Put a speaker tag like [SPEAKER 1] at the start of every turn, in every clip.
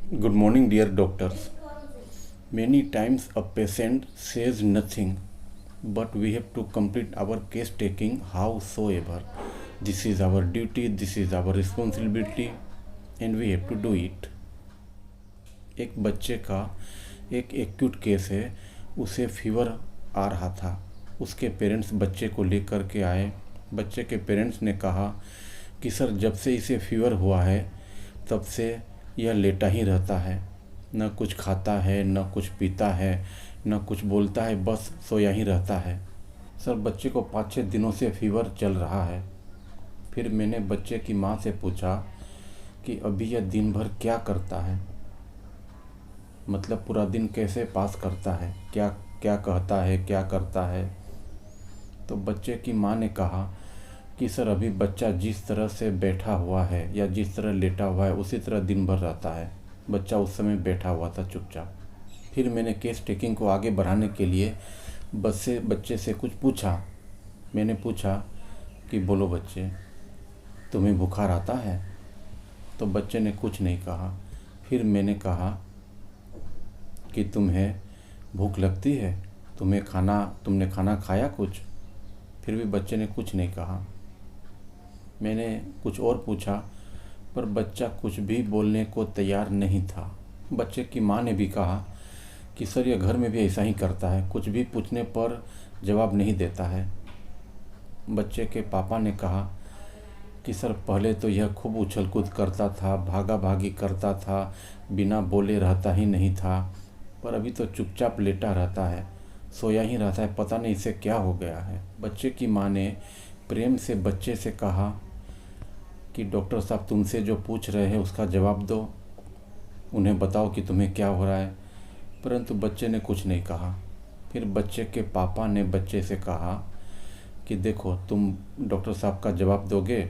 [SPEAKER 1] Good morning, dear doctors. Many times a patient says nothing, but we have to complete our case taking howsoever. This is our duty, this is our responsibility, and we have to do it. एक बच्चे का एक acute case है, उसे fever आ रहा था। उसके parents बच्चे को लेकर के आए। बच्चे के पेरेंट्स ने कहा कि सर, जब से इसे फीवर हुआ है तब से यह लेटा ही रहता है, न कुछ खाता है, न कुछ पीता है, न कुछ बोलता है, बस सोया ही रहता है। सर, बच्चे को 5-6 दिनों से फीवर चल रहा है। फिर मैंने बच्चे की माँ से पूछा कि अभी यह दिन भर क्या करता है, मतलब पूरा दिन कैसे पास करता है, क्या क्या कहता है, क्या करता है। तो बच्चे की माँ ने कहा कि सर, अभी बच्चा जिस तरह से बैठा हुआ है या जिस तरह लेटा हुआ है उसी तरह दिन भर रहता है। बच्चा उस समय बैठा हुआ था चुपचाप। फिर मैंने केस टेकिंग को आगे बढ़ाने के लिए बच्चे से कुछ पूछा। मैंने पूछा कि बोलो बच्चे, तुम्हें बुखार आता है? तो बच्चे ने कुछ नहीं कहा। फिर मैंने कहा कि तुम्हें भूख लगती है, तुमने खाना खाया कुछ? फिर भी बच्चे ने कुछ नहीं कहा। मैंने कुछ और पूछा, पर बच्चा कुछ भी बोलने को तैयार नहीं था। बच्चे की माँ ने भी कहा कि सर, यह घर में भी ऐसा ही करता है, कुछ भी पूछने पर जवाब नहीं देता है। बच्चे के पापा ने कहा कि सर, पहले तो यह खूब उछल कूद करता था, भागा भागी करता था, बिना बोले रहता ही नहीं था, पर अभी तो चुपचाप लेटा रहता है, सोया ही रहता है, पता नहीं इसे क्या हो गया है। बच्चे की माँ ने प्रेम से बच्चे से कहा कि डॉक्टर साहब, तुमसे जो पूछ रहे हैं उसका जवाब दो, उन्हें बताओ कि तुम्हें क्या हो रहा है। परंतु बच्चे ने कुछ नहीं कहा। फिर बच्चे के पापा ने बच्चे से कहा कि देखो, तुम डॉक्टर साहब का जवाब दोगे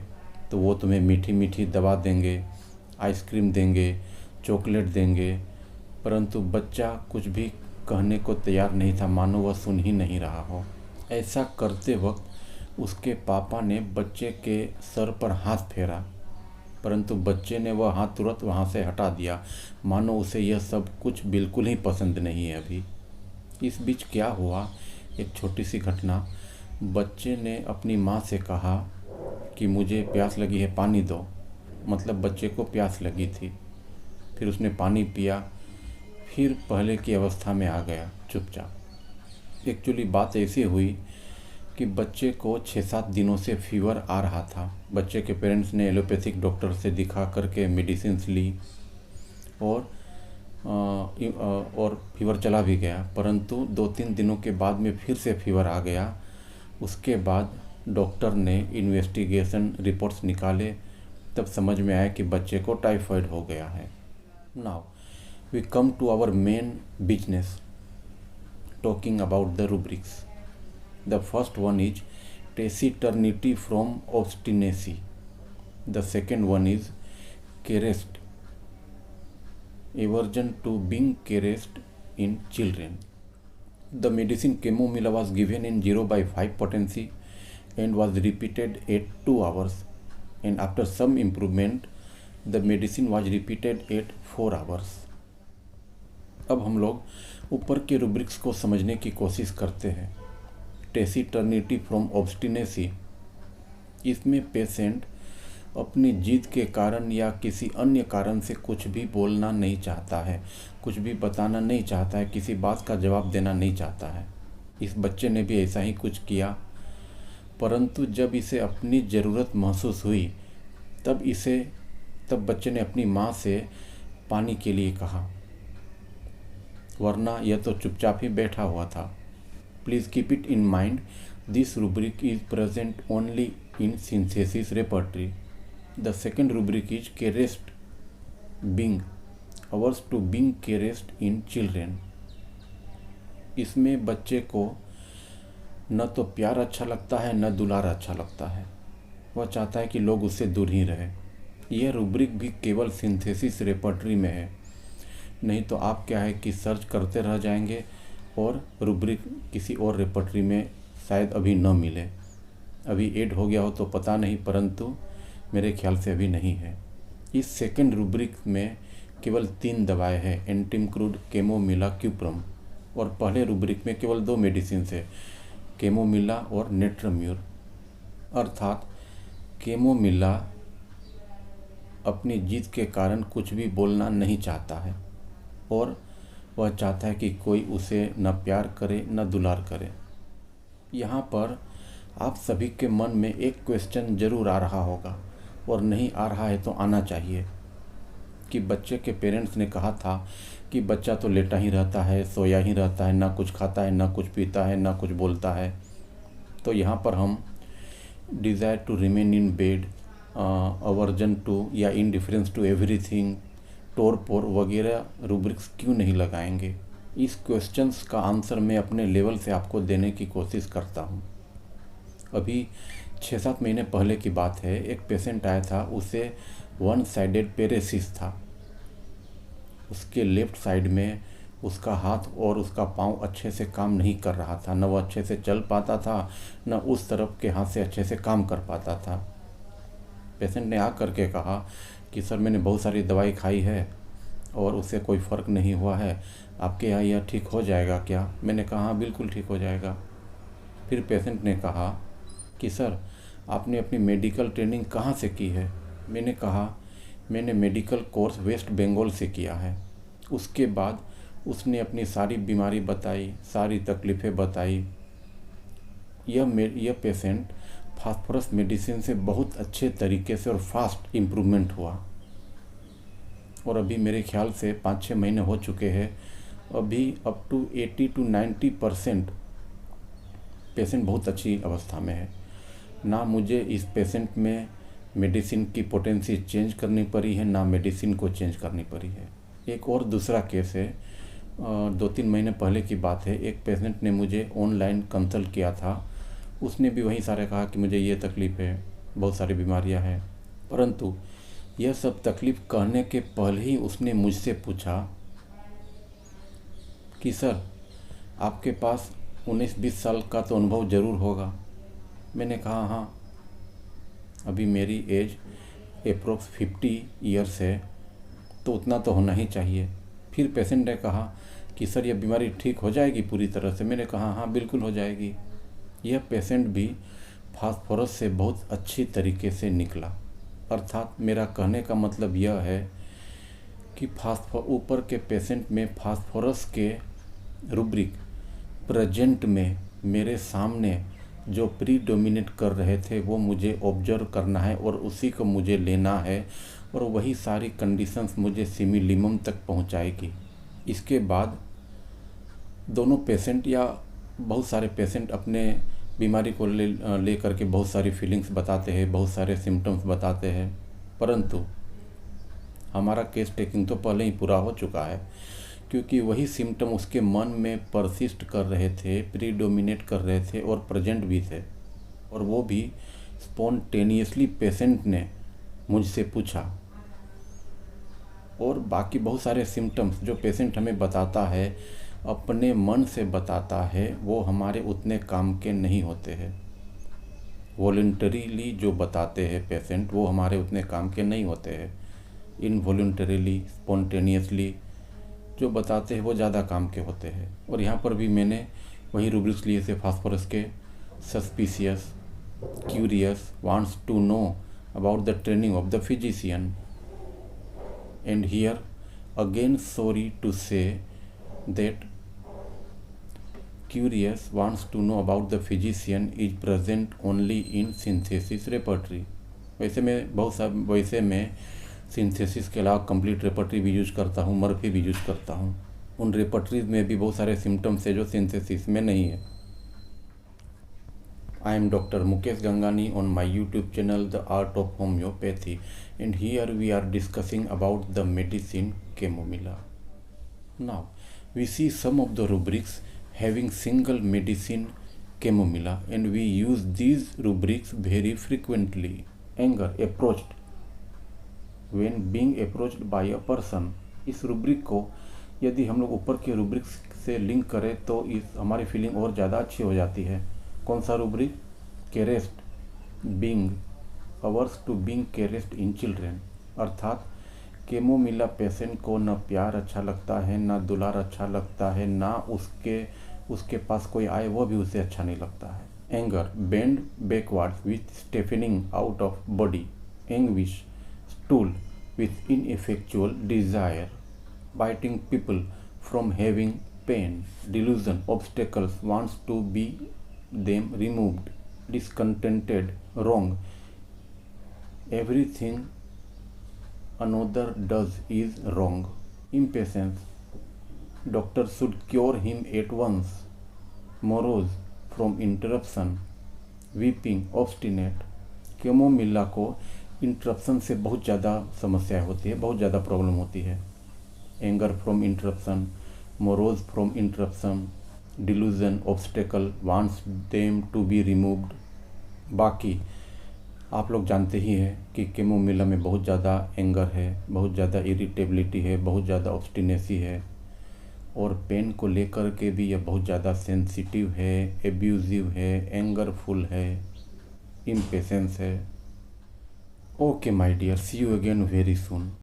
[SPEAKER 1] तो वो तुम्हें मीठी मीठी दवा देंगे, आइसक्रीम देंगे, चॉकलेट देंगे। परंतु बच्चा कुछ भी कहने को तैयार नहीं था, मानो वह सुन ही नहीं रहा हो। ऐसा करते वक्त उसके पापा ने बच्चे के सर पर हाथ फेरा, परंतु बच्चे ने वह हाथ तुरंत वहाँ से हटा दिया, मानो उसे यह सब कुछ बिल्कुल ही पसंद नहीं है अभी। इस बीच क्या हुआ, एक छोटी सी घटना। बच्चे ने अपनी माँ से कहा कि मुझे प्यास लगी है, पानी दो। मतलब बच्चे को प्यास लगी थी। फिर उसने पानी पिया, फिर पहले की अवस्था में आ गया चुपचाप। एक्चुअली बात ऐसी हुई कि बच्चे को 6-7 दिनों से फीवर आ रहा था। बच्चे के पेरेंट्स ने एलोपैथिक डॉक्टर से दिखा करके मेडिसिन ली और फीवर चला भी गया, परंतु 2-3 दिनों के बाद में फिर से फीवर आ गया। उसके बाद डॉक्टर ने इन्वेस्टिगेशन रिपोर्ट्स निकाले, तब समझ में आया कि बच्चे को टाइफाइड हो गया है। Now we come to our main business, talking about the rubrics. The first one is taciturnity from obstinacy. The second one is caressed, aversion to being caressed in children. The medicine chamomilla was given in 0/5 potency and was repeated at 2 hours, and after some improvement the medicine was repeated at 4 hours. अब हम लोग ऊपर के rubrics को समझने की कोशिश करते हैं। टेसिटर्निटी फ्रॉम ऑब्स्टिनेसी, इसमें पेशेंट अपनी जिद के कारण या किसी अन्य कारण से कुछ भी बोलना नहीं चाहता है, कुछ भी बताना नहीं चाहता है, किसी बात का जवाब देना नहीं चाहता है। इस बच्चे ने भी ऐसा ही कुछ किया, परंतु जब इसे अपनी ज़रूरत महसूस हुई तब बच्चे ने अपनी माँ से पानी के लिए कहा, वरना यह तो चुपचाप ही बैठा हुआ था। Please keep it in mind, this rubric is present only in synthesis repertory. The second rubric is caressed, being, averse to being caressed in children. इसमें बच्चे को न तो प्यार अच्छा लगता है, न दुलार अच्छा लगता है। वह चाहता है कि लोग उससे दूर ही रहे। यह रूब्रिक भी केवल सिंथेसिस रेपर्टरी में है, नहीं तो आप क्या है कि सर्च करते रह जाएंगे और रूब्रिक किसी और रेपर्टरी में शायद अभी न मिले। अभी ऐड हो गया हो तो पता नहीं, परंतु मेरे ख्याल से अभी नहीं है। इस सेकंड रूब्रिक में केवल 3 दवाएं हैं, एंटीमक्रूड, कैमोमिला, क्यूप्रम। और पहले रूब्रिक में केवल 2 मेडिसिन है, कैमोमिला और नेट्रम्यूर। अर्थात कैमोमिला अपनी जीत के कारण कुछ भी बोलना नहीं चाहता है और वह चाहता है कि कोई उसे न प्यार करे न दुलार करे। यहाँ पर आप सभी के मन में एक क्वेश्चन जरूर आ रहा होगा, और नहीं आ रहा है तो आना चाहिए, कि बच्चे के पेरेंट्स ने कहा था कि बच्चा तो लेटा ही रहता है, सोया ही रहता है, ना कुछ खाता है, ना कुछ पीता है, ना कुछ बोलता है। तो यहाँ पर हम desire to remain in bed, aversion to या इनडिफरेंस टू एवरीथिंग, टोरपोर वगैरह रूब्रिक्स क्यों नहीं लगाएंगे। इस क्वेश्चंस का आंसर मैं अपने लेवल से आपको देने की कोशिश करता हूँ। अभी 6-7 महीने पहले की बात है, एक पेशेंट आया था, उसे 1 साइडेड पेरेसिस था। उसके लेफ़्ट साइड में उसका हाथ और उसका पाँव अच्छे से काम नहीं कर रहा था, न वो अच्छे से चल पाता था, न उस तरफ के हाथ से अच्छे से काम कर पाता था। पेशेंट ने आ करके कहा कि सर मैंने बहुत सारी दवाई खाई है और उससे कोई फ़र्क नहीं हुआ है, आपके यहाँ यह ठीक हो जाएगा क्या? मैंने कहा हाँ बिल्कुल ठीक हो जाएगा। फिर पेशेंट ने कहा कि सर आपने अपनी मेडिकल ट्रेनिंग कहाँ से की है? मैंने कहा मैंने मेडिकल कोर्स वेस्ट बंगाल से किया है। उसके बाद उसने अपनी सारी बीमारी बताई, सारी तकलीफ़ें बताई। यह पेशेंट फास्फोरस मेडिसिन से बहुत अच्छे तरीके से और फास्ट इम्प्रूवमेंट हुआ, और अभी मेरे ख्याल से 5-6 महीने हो चुके हैं। अभी अप टू 80 to 90% पेशेंट बहुत अच्छी अवस्था में है। ना मुझे इस पेशेंट में मेडिसिन की पोटेंसी चेंज करनी पड़ी है, ना मेडिसिन को चेंज करनी पड़ी है। एक और दूसरा केस है, 2-3 महीने पहले की बात है। एक पेशेंट ने मुझे ऑनलाइन कंसल्ट किया था। उसने भी वही सारे कहा कि मुझे ये तकलीफ़ है, बहुत सारी बीमारियां हैं, परंतु यह सब तकलीफ़ कहने के पहले ही उसने मुझसे पूछा कि सर आपके पास 19-20 साल का तो अनुभव ज़रूर होगा। मैंने कहा हाँ, अभी मेरी एज अप्रोक्स 50 ईयर्स है, तो उतना तो होना ही चाहिए। फिर पेशेंट ने कहा कि सर यह बीमारी ठीक हो जाएगी पूरी तरह से? मैंने कहा हाँ बिल्कुल हो जाएगी। यह पेशेंट भी फास्फोरस से बहुत अच्छी तरीके से निकला। अर्थात मेरा कहने का मतलब यह है कि ऊपर के पेशेंट में फास्फोरस के रूब्रिक प्रेजेंट में मेरे सामने जो प्रीडोमिनेट कर रहे थे वो मुझे ऑब्जर्व करना है और उसी को मुझे लेना है, और वही सारी कंडीशंस मुझे सिमिलिमम तक पहुंचाएगी। इसके बाद दोनों पेशेंट या बहुत सारे पेशेंट अपने बीमारी को ले करके बहुत सारी फीलिंग्स बताते हैं, बहुत सारे सिम्टम्स बताते हैं, परंतु हमारा केस टेकिंग तो पहले ही पूरा हो चुका है, क्योंकि वही सिम्टम उसके मन में परसिस्ट कर रहे थे, प्रीडोमिनेट कर रहे थे और प्रेजेंट भी थे। और वो भी स्पॉन्टेनियसली पेशेंट ने मुझसे पूछा। और बाकी बहुत सारे सिम्टम्स जो पेशेंट हमें बताता है, अपने मन से बताता है, वो हमारे उतने काम के नहीं होते हैं। वॉलंटरीली जो बताते हैं पेशेंट, वो हमारे उतने काम के नहीं होते हैं। इनवॉलंटरीली, स्पॉन्टेनियसली जो बताते हैं वो ज़्यादा काम के होते हैं। और यहाँ पर भी मैंने वही रूब्रिक्स लिए थे फास्फोरस के: suspicious, curious, wants to know about the training of the physician, and here again sorry to say that curious wants to know about the physician is present only in synthesis repertory। वैसे मैं synthesis के अलावा complete repertory भी use करता हूँ, Murphy भी use करता हूँ। उन रेपर्टरीज में भी बहुत सारे सिम्टम्स है जो सिंथेसिस में नहीं है। I am Dr. Mukesh Gangani on my YouTube channel The Art of Homeopathy, and here we are discussing about the medicine Chamomilla. Now we see some of the rubrics having single medicine Chamomilla, and we use these rubrics very frequently. Anger approached, when being approached by a person। इस rubric को यदि हम लोग ऊपर के rubrics से link करें तो इस हमारी फीलिंग और ज़्यादा अच्छी हो जाती है। कौन सा rubric? Caressed, being, averse to being caressed in children. अर्थात कैमोमिला पेशेंट को न प्यार अच्छा लगता है, ना दुलार अच्छा लगता है, ना उसके पास कोई आए वो भी उसे अच्छा नहीं लगता है। Anger bend backwards with stiffening out of body, anguish stool with ineffectual desire, biting people from having pain, delusion, obstacles, wants to be them removed, discontented, wrong. Everything another does is wrong. Impatience. Doctor should cure him at once. Morose from interruption. Weeping, obstinate. Chamomilla को interruption से बहुत ज़्यादा समस्या होती है, बहुत ज़्यादा problem होती है। Anger from interruption, morose from interruption, delusion, obstacle, wants them to be removed. बाकी आप लोग जानते ही हैं कि कैमोमिला में बहुत ज़्यादा एंगर है, बहुत ज़्यादा इरिटेबिलिटी है, बहुत ज़्यादा ऑब्स्टिनेसी है, और पेन को लेकर के भी यह बहुत ज़्यादा सेंसिटिव है, एब्यूजिव है, एंगरफुल है, इम्पेशेंस है। Okay my dear, see you again very soon.